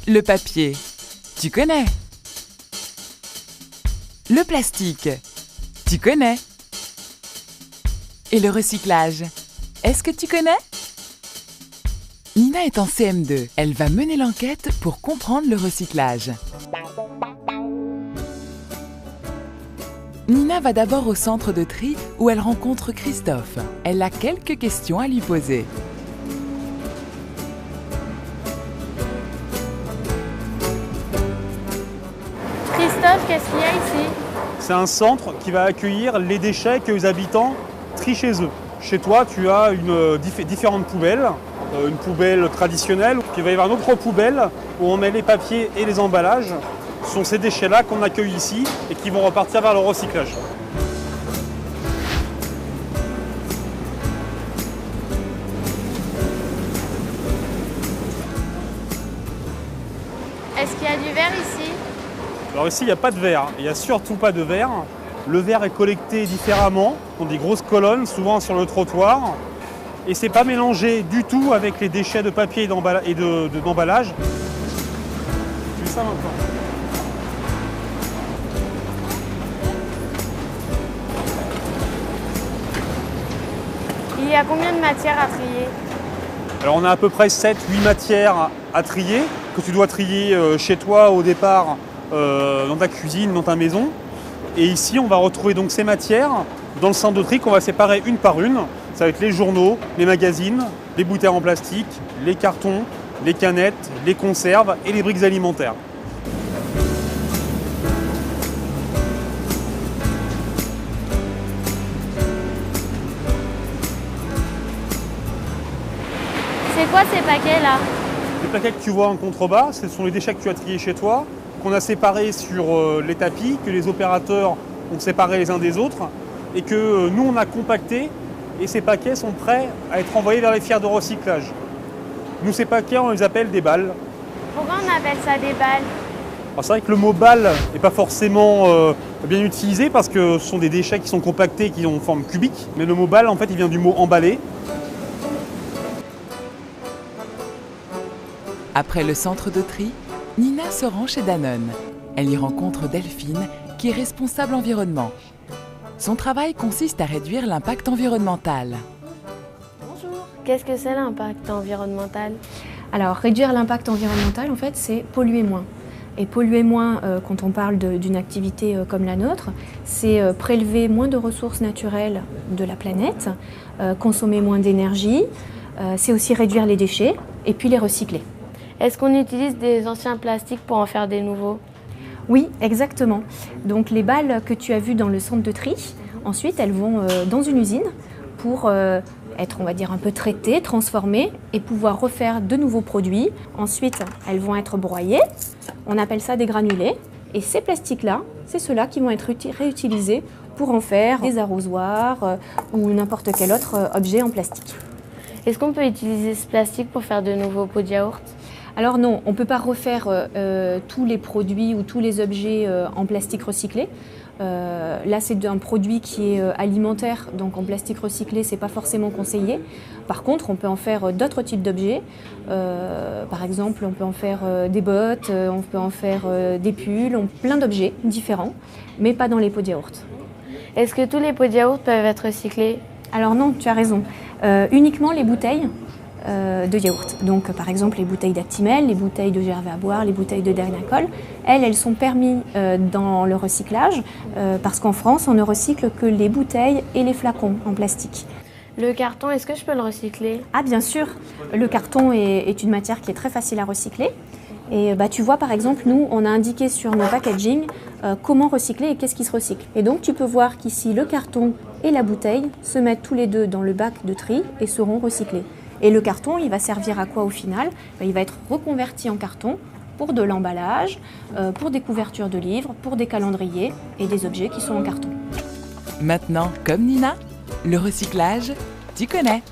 Le papier, tu connais. Le plastique, tu connais. Et le recyclage, est-ce que tu connais? Nina est en CM2. Elle va mener l'enquête pour comprendre le recyclage. Nina va d'abord au centre de tri où elle rencontre Christophe. Elle a quelques questions à lui poser. Christophe, qu'est-ce qu'il y a ici? C'est un centre qui va accueillir les déchets que les habitants trient chez eux. Chez toi, tu as différentes poubelles. Une poubelle traditionnelle, puis il va y avoir une autre poubelle où on met les papiers et les emballages. Ce sont ces déchets-là qu'on accueille ici et qui vont repartir vers le recyclage. Est-ce qu'il y a du verre ici? Alors ici, il n'y a pas de verre, il n'y a surtout pas de verre. Le verre est collecté différemment, dans des grosses colonnes, souvent sur le trottoir. Et c'est pas mélangé du tout avec les déchets de papier et d'emballage. Tu fais ça maintenant. Il y a combien de matières à trier? Alors on a à peu près 7-8 matières à trier, que tu dois trier chez toi au départ, dans ta cuisine, dans ta maison. Et ici on va retrouver donc ces matières dans le centre de tri qu'on va séparer une par une. Ça va être les journaux, les magazines, les bouteilles en plastique, les cartons, les canettes, les conserves et les briques alimentaires. C'est quoi ces paquets là? Les paquets que tu vois en contrebas, ce sont les déchets que tu as triés chez toi, qu'on a séparés sur les tapis, que les opérateurs ont séparés les uns des autres et que nous on a compactés. Et ces paquets sont prêts à être envoyés vers les filières de recyclage. Nous, ces paquets, on les appelle des balles. Pourquoi on appelle ça des balles? C'est vrai que le mot balle n'est pas forcément bien utilisé parce que ce sont des déchets qui sont compactés, qui ont forme cubique. Mais le mot balle, en fait, il vient du mot emballé. Après le centre de tri, Nina se rend chez Danone. Elle y rencontre Delphine, qui est responsable environnement. Son travail consiste à réduire l'impact environnemental. Bonjour. Qu'est-ce que c'est l'impact environnemental? Alors, réduire l'impact environnemental, en fait, c'est polluer moins. Et polluer moins, quand on parle d'une activité comme la nôtre, c'est prélever moins de ressources naturelles de la planète, consommer moins d'énergie, c'est aussi réduire les déchets et puis les recycler. Est-ce qu'on utilise des anciens plastiques pour en faire des nouveaux? Oui, exactement. Donc les balles que tu as vues dans le centre de tri, ensuite elles vont dans une usine pour être, on va dire, un peu traitées, transformées et pouvoir refaire de nouveaux produits. Ensuite, elles vont être broyées. On appelle ça des granulés. Et ces plastiques-là, c'est ceux-là qui vont être réutilisés pour en faire des arrosoirs ou n'importe quel autre objet en plastique. Est-ce qu'on peut utiliser ce plastique pour faire de nouveaux pots de yaourt? Alors non, on ne peut pas refaire tous les produits ou tous les objets en plastique recyclé. Là, c'est un produit qui est alimentaire, donc en plastique recyclé, ce n'est pas forcément conseillé. Par contre, on peut en faire d'autres types d'objets. Par exemple, on peut en faire des bottes, on peut en faire des pulls, plein d'objets différents, mais pas dans les pots de yaourt. Est-ce que tous les pots de yaourt peuvent être recyclés? Alors non, tu as raison. Uniquement les bouteilles de yaourt. Donc par exemple les bouteilles d'Actimel, les bouteilles de Gervais à boire, les bouteilles de Dernacol, elles sont permises dans le recyclage parce qu'en France on ne recycle que les bouteilles et les flacons en plastique. Le carton, est-ce que je peux le recycler? Ah bien sûr, le carton est une matière qui est très facile à recycler. Et tu vois par exemple, nous on a indiqué sur nos packaging comment recycler et qu'est-ce qui se recycle. Et donc tu peux voir qu'ici le carton et la bouteille se mettent tous les deux dans le bac de tri et seront recyclés. Et le carton, il va servir à quoi au final? Il va être reconverti en carton pour de l'emballage, pour des couvertures de livres, pour des calendriers et des objets qui sont en carton. Maintenant, comme Nina, le recyclage, tu connais.